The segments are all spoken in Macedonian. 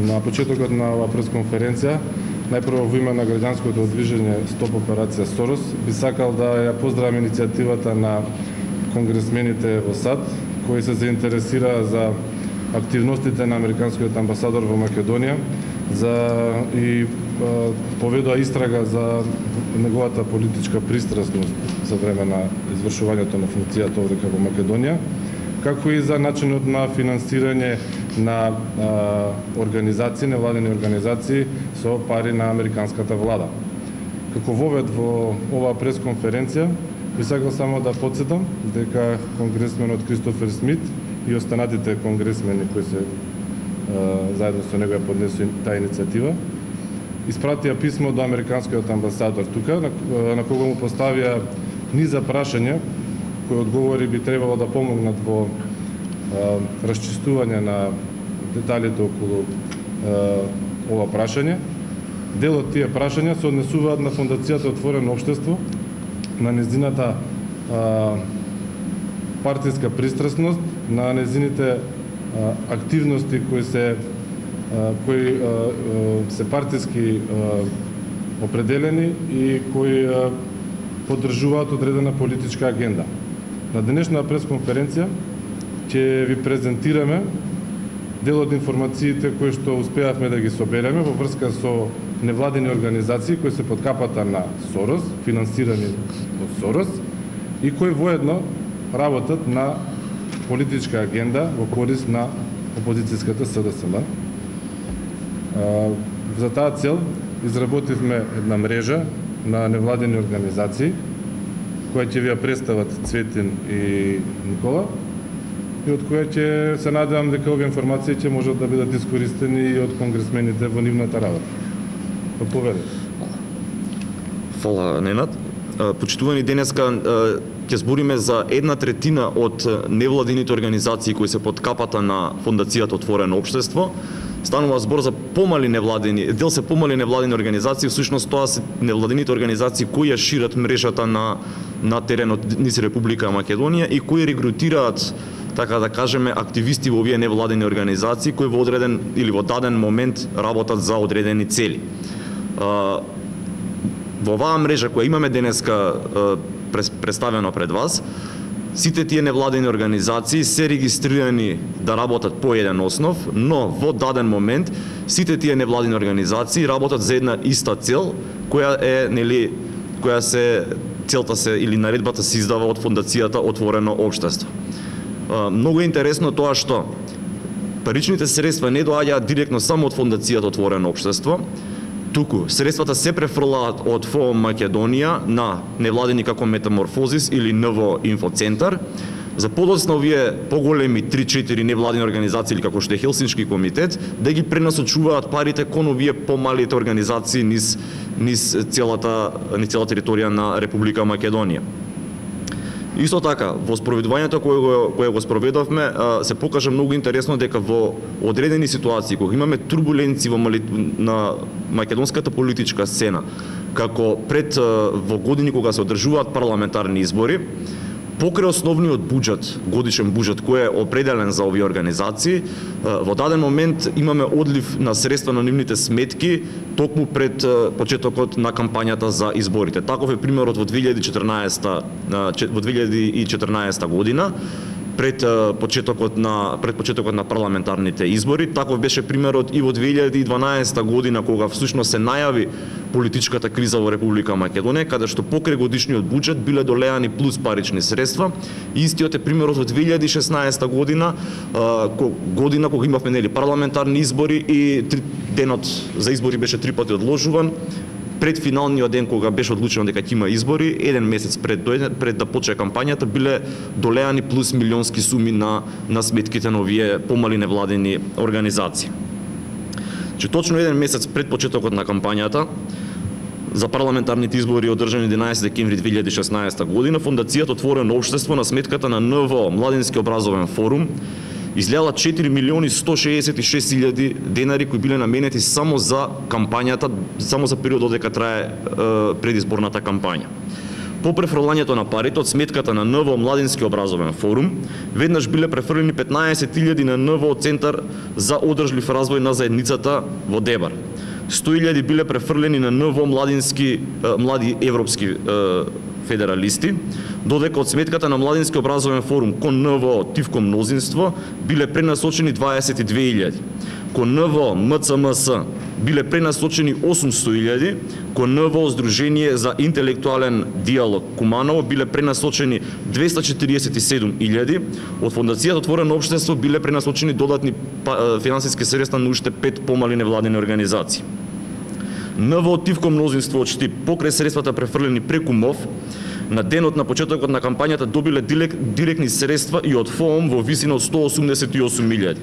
На почетокот на оваа пресконференција, најпрво во име на граѓанското движење Стоп операција Сорос, би сакал да ја поздравам иницијативата на конгресмените во САД, кои се заинтересираа за активностите на американскиот амбасадор во Македонија, и поведоа истрага за неговата политичка пристрасност за време на извршувањето на функцијата овде во Македонија, како и за начинот на финансирање на организации, невладени организации со пари на американската влада. Како вовед во оваа пресконференција, би сакал само да потсетам дека конгресменот Кристофер Смит и останатите конгресмени кои се заедно со него ја поднесува таа иницијатива, испратија писмо до американскиот амбасадор тука, на кого му поставија низа прашања кои одговори би требало да помогнат во расчистување на деталите околу ова прашање. Дел од тие прашања се однесуваат на Фондацијата Отворено општество, на нејзината партиска пристрасност, на нејзините активности кои се партиски определени и кои поддржуваат одредена политичка агенда. На денешната пресконференција ќе ви презентираме дел од информациите кои што успеавме да ги собереме во врска со невладени организации кои се под капата на Сорос, финансирани од Сорос и кои воедно работат на политичка агенда во корист на опозицијската СДСМ. За таа цел изработивме една мрежа на невладени организации која ќе ви ја представат Цветин и Никола и од која ќе се надевам дека овие информации ќе можат да бидат искористени и од конгресмените во нивната работа. Поведете. Фала, Ненад. Почитувани, денеска ќе збориме за 1/3 од невладините организации кои се под капата на Фондацијата Отворено општество. Станува збор за помали невладени, дел се помали невладени организации, всушност тоа се невладините организации кои ја шират мрежата на теренот низ Република Македонија и кои регрутираат, така да кажеме, активисти во овие невладени организации кои во одреден или во даден момент работат за одредени цели. Во оваа мрежа која имаме денеска представено пред вас, сите тие невладени организации се регистрирани да работат по еден основ, но во даден момент сите тие невладени организации работат за една иста цел, која е, нели, целта се или наредбата се издава од Фондацијата Отворено општество. Многу е интересно тоа што паричните средства не доаѓаат директно само од Фондацијата Отворено општество, туку средствата се префрлаат од ФОМ Македонија на невладени како Метаморфозис или НВО Инфоцентар. За подоцна овие поголеми 3-4 невладени организации или како што е Хелсиншки комитет да ги пренасочуваат парите кон овие помалите организации низ целата територија на Република Македонија. Исто така, во спроведувањето кое го спроведовме, се покажа многу интересно дека во одредени ситуации, кога имаме турбуленции на македонската политичка сцена, како пред во години кога се одржуваат парламентарни избори, покрај основниот буџет, годишен буџет кој е определен за овие организации, во даден момент имаме одлив на средства на нивните сметки токму пред почетокот на кампањата за изборите. Таков е примерот во 2014 година, пред почетокот на парламентарните избори. Таков беше примерот и во 2012 година, кога всушност се најави политичката криза во Република Македонија, каде што покрај годишниот буџет биле долеани плюс парични средства. Истиот е примерот во 2016 година, година кога имавме парламентарни избори и денот за избори беше 3 пати одложуван. Пред финалниот ден кога беше одлучено дека ќе има избори, еден месец пред да почне кампањата, биле долеани плюс милионски суми на сметките на овие помали невладени организации. Точно еден месец пред почетокот на кампањата за парламентарните избори одржани 11 декември 2016 година, Фондацијата Отворено општество на сметката на НВО Младински образовен форум излеала 4.166.000 денари кои биле наменети само за кампањата, само за периодот додека трае предизборната кампања. По префрлањето на парите од сметката на НВО Младински образовен форум, веднаш биле префрлени 15.000 на НВО Центар за одржлив развој на заедницата во Дебар. 100.000 биле префрлени на НВО млади европски федералисти, додека од сметката на Младински образовен форум кон НВО Тивко мнозинство биле пренасочени 22.000. Кон НВО МЦМС биле пренасочени 800.000, кон НВО Сдружение за интелектуален диалог Куманово биле пренасочени 247.000, од Фондацијата Отворено општество биле пренасочени додатни финансиски средства на уште 5 помали невладени организации. НВО Тивко мнозинство од Штип, покрај средствата префрлени преку МОВ, на денот на почетокот на кампањата добиле директни средства и од ФОМ во висина од 188.000.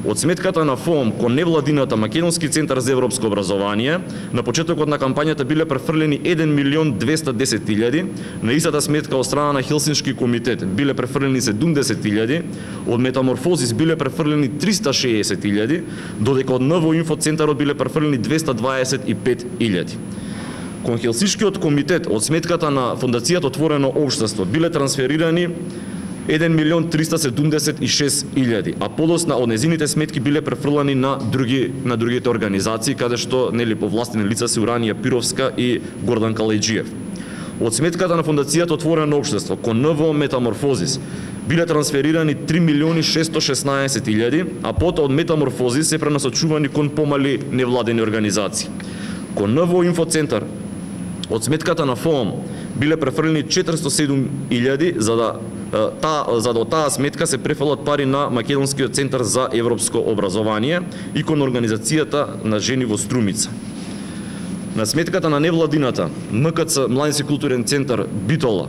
Од сметката на ФОМ кон невладината Македонски центар за европско образование, на почетокот на кампањата биле префрлени 1.210.000, на истата сметка од страна на Хелсиншки комитет биле префрлени 70.000, од Метаморфозис биле префрлени 360.000, додека од НВО Инфо Центарот биле префрлени 225.000. Кон Хелсиншкиот комитет од сметката на Фондацијата Отворено општество биле трансферирани 1.376.000, а подосна од незините сметки биле префрлани на другите организации, каде што повластени лица се Уранија Пировска и Гордан Калајджиев. Од сметката на Фондацијата Отворено општество кон НВО Метаморфозис биле трансферирани 3.616.000, а потоа од Метаморфозис се пренасочувани кон помали невладени организации. Кон НВО Инфо Центар од сметката на ФОМ биле префрлени 407.000, за да од таа сметка се префрлат пари на Македонскиот центар за европско образование и кон организацијата на жени во Струмица. На сметката на невладината МКЦ Младински културен центар Битола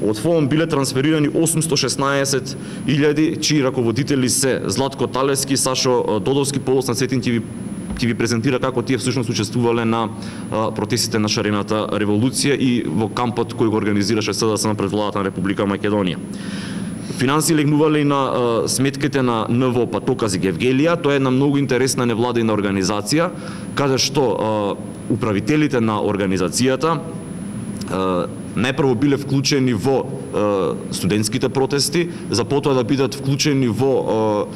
од ФОМ биле трансферирани 816.000, чии раководители се Златко Талевски, Сашо Додовски, подосна Цветин ќе ви презентира како тие всушност учествувале на протестите на шарената револуција и во кампот кој го организираше СДСМ пред владата на Република Македонија. Финансии легнувале и на сметките на НВО Патокази Гевгелија. Тоа е една многу интересна невладина организација, каде што управителите на организацијата најпрво биле вклучени во студентските протести, за потоа да бидат вклучени во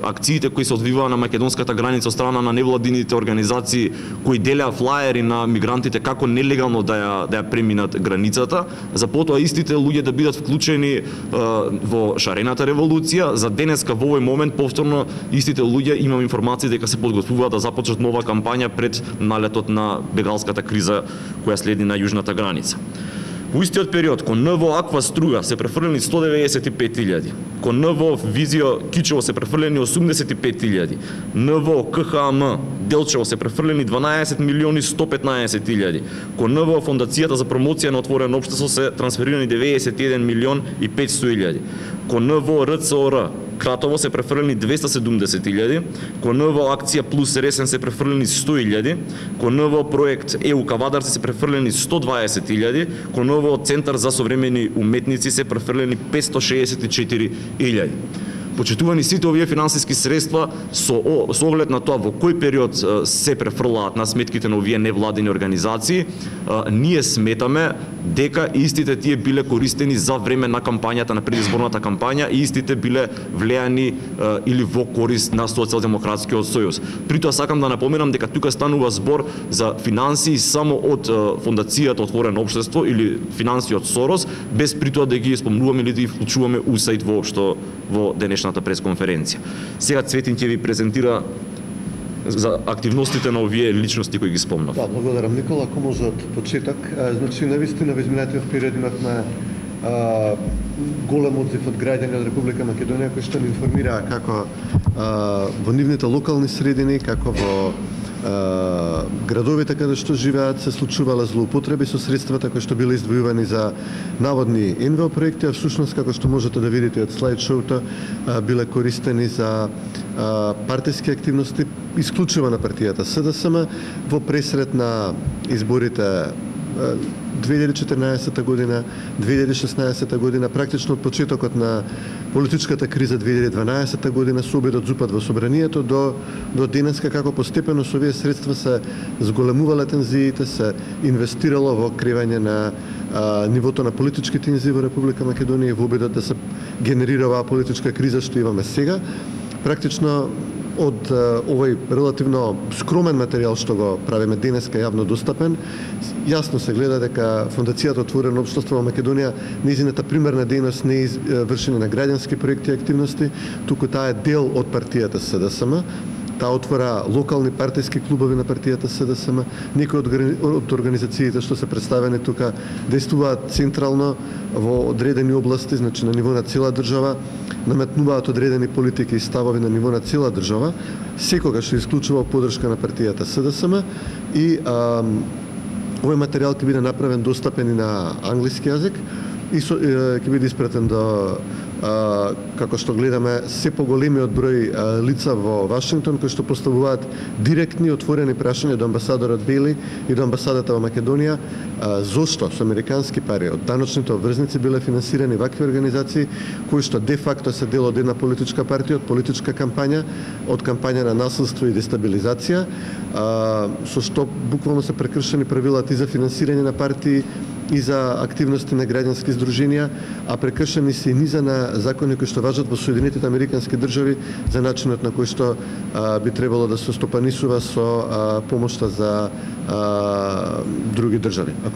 акциите кои се одвиваа на македонската граница од страна на невладините организации кои делеа флаери на мигрантите како нелегално да ја преминат границата, за потоа истите луѓе да бидат вклучени во шарената револуција. За денеска во овој момент повторно истите луѓе имам информации дека се подготвуваат да започнат нова кампања пред налетот на бегалската криза која следи на јужната граница. Во истиот период, кон НВО Аква Струга се префрлени 195.000, кон НВО Визио Кичево се префрлени 85.000, НВО КХАМ Делчево се префрлени 12.115.000, кон НВО Фондацијата за промоција на отворено општество се трансферирани 91.500.000, кон НВО РЦОР Кратово се префрлени 270.000, кон НВО Акција Плюс Ресен се префрлени 100.000, кон НВО Проект ЕУ Кавадарци се префрлени 120.000, кон НВО Центар за современи уметници се префрлени 564.000. Почитувани сите овие финансиски средства со оглед на тоа во кој период се префрлаат на сметките на овие невладени организации, ние сметаме дека истите тие биле користени за време на кампањата, на предизборната кампања, и истите биле влеани или во корист на Социјалдемократскиот сојуз. При тоа сакам да напоменам дека тука станува збор за финансии само од Фондацијата Отворено општество или финансии од Сорос, без при тоа да ги спомнуваме или да ги вклучуваме USAID воопшто во денешната пресконференција. Сега Цветин ќе ви презентира за активностите на овие личности кои ги спомнав. Да, благодарам Никола. Ако може од почеток, значи навистина во изминатиот период имавме голем одзив од граѓани од Република Македонија кои што ни информираа како во нивните локални средини, како во градовите каде што живеат се случувале злоупотреби со средствата кои што биле издвојувани за наводни НВО проекти, а всушност како што можете да видите од слайд-шоуто биле користени за партиски активности исклучиво на партијата СДСМ во пресред на изборите 2014 година, 2016 година, практично од почетокот на политичката криза 2012 година, со обидот зупат во собранието до денеска, како постепено со овие средства се зголемувале тензиите, се инвестирало во кривање на нивото на политички тензии во Република Македонија и во обидот да се генерира оваа политичка криза што имаме сега. Практично од овој релативно скромен материјал што го правиме денеска јавно достапен, јасно се гледа дека Фондацијата Отворено општество во Македонија, нејзината примерна дејност не е вршење на граѓански проекти и активности, туку таа е дел од партијата СДСМ. Таа отвора локални партиски клубови на партијата СДСМ. Некои од организациите што се представени тука действуваат централно во одредени области, значи на ниво на цела држава, наметнуваат одредени политики и ставови на ниво на цела држава, секогаш исклучува поддршка на партијата СДСМ и овој материјал ќе биде направен достапен и на англиски јазик и ќе биде испратен до како што гледаме се поголемиот број лица во Вашингтон кои што поставуваат директни отворени прашања до амбасадорот Бели и до амбасадата во Македонија, зошто со американски пари од даночните обврзници биле финансирани вакви организации кои што де факто се дел од една политичка партија, од политичка кампања, од кампања на насилство и дестабилизација, со што буквално се прекршени правилата и за финансирање на партии и за активности на граѓански здруженија, а прекршени се и низа на закони кои што важат во Соединетите Американски држави за начинот на кој што би требало да се стопанисува со помошта за други држави.